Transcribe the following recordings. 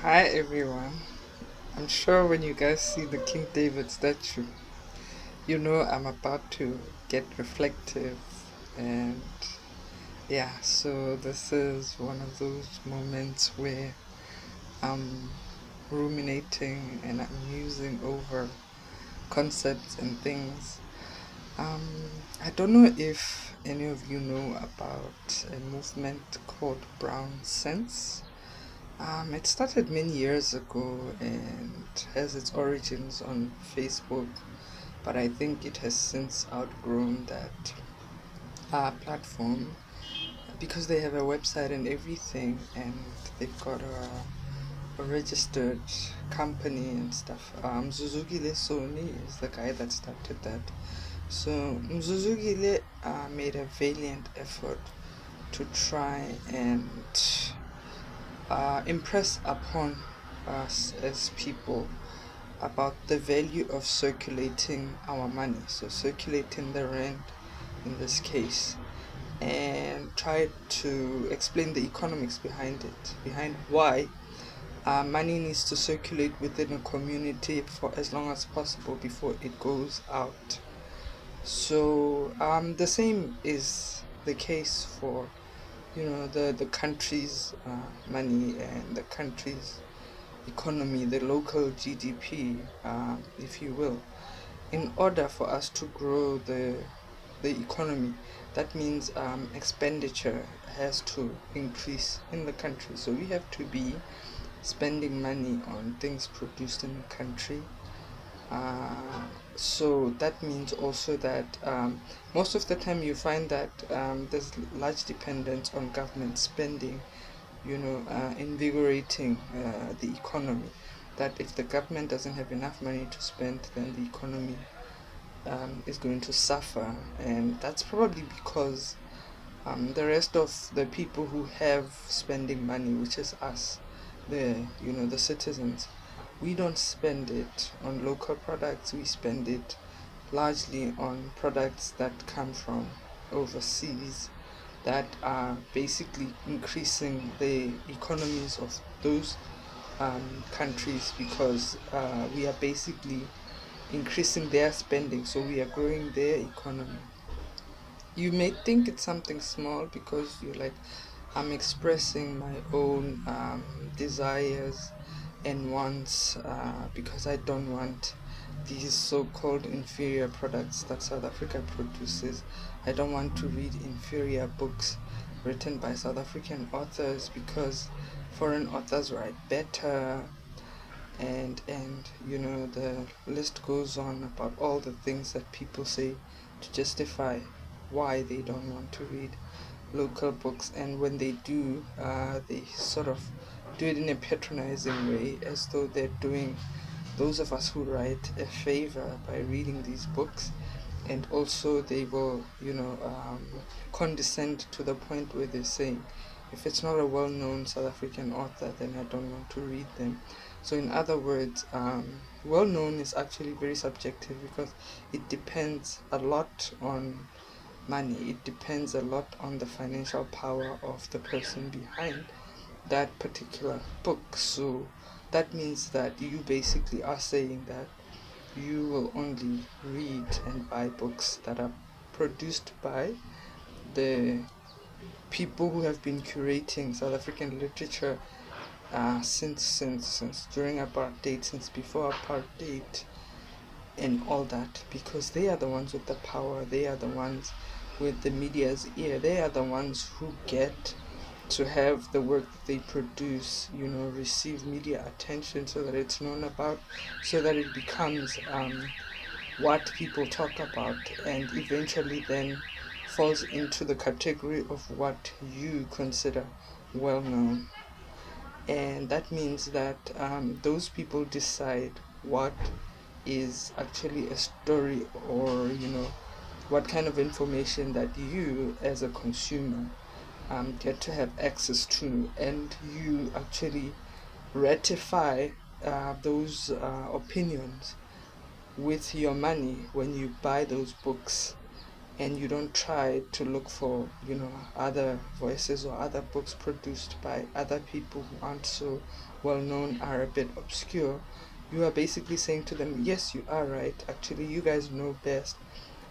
Hi everyone. I'm sure when you guys see the King David statue, you know I'm about to get reflective and so this is one of those moments where I'm ruminating and I'm musing over concepts and things. Um I don't know if any of you know about a movement called Brown Sense. It started many years ago and has its origins on Facebook, but I think it has since outgrown that platform because they have a website and everything, and they've got a registered company and stuff. Zuzugile Sony is the guy that started that. So Mzuzugile made a valiant effort to try and impress upon us as people about the value of circulating our money, so circulating the rand in this case, and try to explain the economics behind it, behind why money needs to circulate within a community for as long as possible before it goes out. So the same is the case for the country's money and the country's economy, the local GDP, if you will. In order for us to grow the economy, that means expenditure has to increase in the country. So we have to be spending money on things produced in the country. So that means also that most of the time you find that there's large dependence on government spending, invigorating the economy. That if the government doesn't have enough money to spend, then the economy is going to suffer, and that's probably because the rest of the people who have spending money, which is us, the citizens, we don't spend it on local products. We spend it largely on products that come from overseas that are basically increasing the economies of those countries because we are basically increasing their spending, so we are growing their economy. You may think it's something small because you're like, I'm expressing my own desires and wants because I don't want these so-called inferior products that South Africa produces. I don't want to read inferior books written by South African authors because foreign authors write better, and the list goes on about all the things that people say to justify why they don't want to read local books. And when they do, they sort of do it in a patronizing way, as though they're doing those of us who write a favor by reading these books. And also they will condescend to the point where they say, if it's not a well-known South African author, then I don't want to read them. So in other words, well-known is actually very subjective because it depends a lot on money. It depends a lot on the financial power of the person behind that particular book. So that means that you basically are saying that you will only read and buy books that are produced by the people who have been curating South African literature since during apartheid, since before apartheid, and all that, because they are the ones with the power. They are the ones with the media's ear. They are the ones who get to have the work that they produce, receive media attention so that it's known about, so that it becomes what people talk about, and eventually then falls into the category of what you consider well known. And that means that those people decide what is actually a story, or what kind of information that you as a consumer get to have access to, and you actually ratify those opinions with your money when you buy those books. and you don't try to look for, other voices or other books produced by other people who aren't so well known, are a bit obscure, you are basically saying to them, yes, you are right. Actually, you guys know best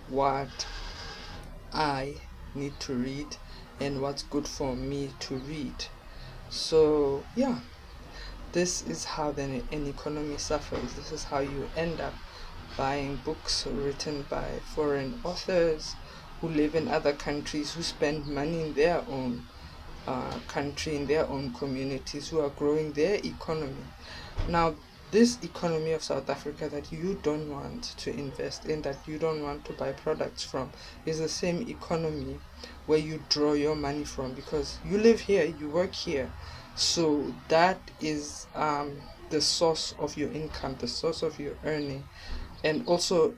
what I need to read and what's good for me to read. So, yeah, this is how then an economy suffers. This is how you end up buying books written by foreign authors who live in other countries, who spend money in their own country, in their own communities, who are growing their economy. Now, this economy of South Africa that you don't want to invest in, that you don't want to buy products from, is the same economy where you draw your money from, because you live here, you work here. So that is the source of your income, the source of your earning. And also,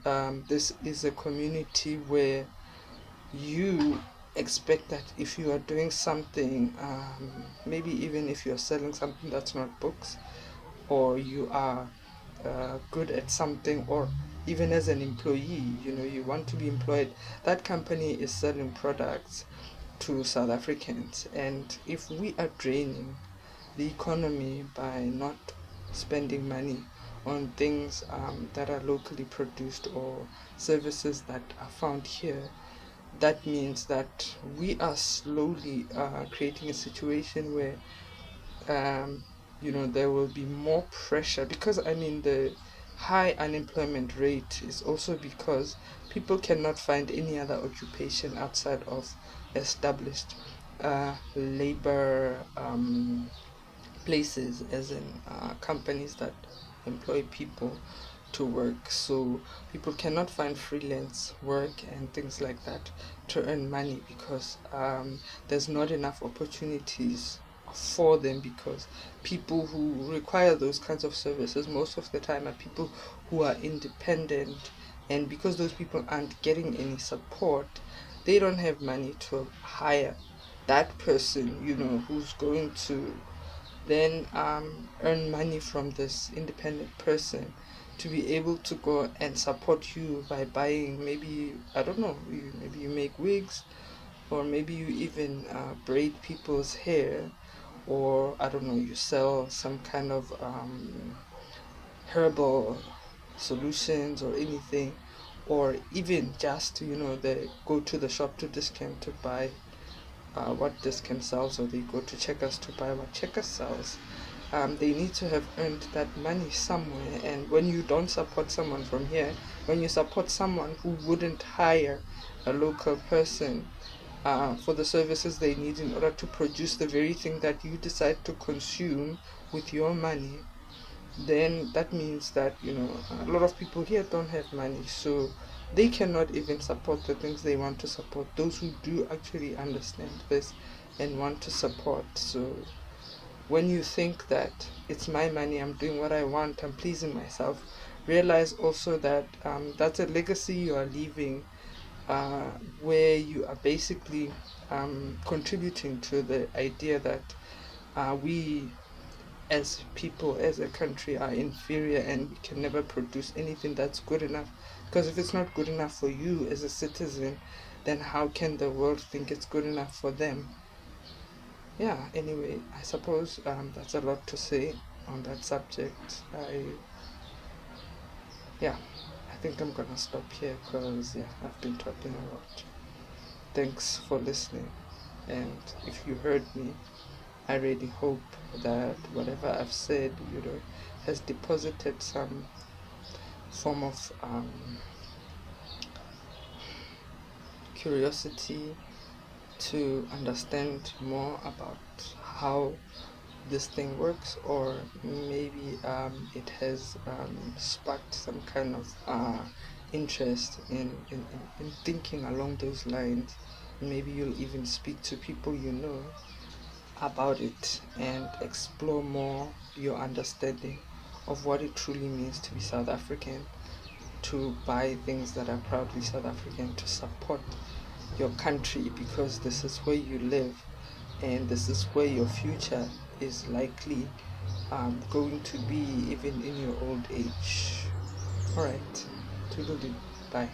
this is a community where you expect that if you are doing something, maybe even if you're selling something that's not books, or you are good at something, or even as an employee, you want to be employed, that company is selling products to South Africans. And if we are draining the economy by not spending money on things that are locally produced, or services that are found here, that means that we are slowly creating a situation where there will be more pressure, because the high unemployment rate is also because people cannot find any other occupation outside of established labor places, as in companies that employ people to work. So people cannot find freelance work and things like that to earn money, because there's not enough opportunities for them, because people who require those kinds of services most of the time are people who are independent, and because those people aren't getting any support, they don't have money to hire that person, who's going to then earn money from this independent person, to be able to go and support you by buying, maybe, I don't know, maybe you make wigs, or maybe you even braid people's hair, or I don't know, you sell some kind of herbal solutions or anything, or even just, they go to the shop to Discount to buy what Discount sells, or they go to Checkers to buy what Checkers sells. They need to have earned that money somewhere. And when you don't support someone from here, when you support someone who wouldn't hire a local person for the services they need in order to produce the very thing that you decide to consume with your money, then that means that a lot of people here don't have money, so they cannot even support the things they want to support, those who do actually understand this and want to support. So when you think that it's my money, I'm doing what I want, I'm pleasing myself, realize also that that's a legacy you are leaving, where you are basically contributing to the idea that we as people, as a country, are inferior, and we can never produce anything that's good enough. Because if it's not good enough for you as a citizen, then how can the world think it's good enough for them? Yeah, anyway, I suppose that's a lot to say on that subject. Yeah, I think I'm gonna stop here, because I've been talking a lot. Thanks for listening, and if you heard me, I really hope that whatever I've said, has deposited some form of curiosity to understand more about how this thing works, or maybe it has sparked some kind of interest in thinking along those lines. Maybe you'll even speak to people about it and explore more your understanding of what it truly means to be South African, to buy things that are proudly South African, to support your country, because this is where you live, and this is where your future is likely going to be, even in your old age. Alright, toodaloo, bye.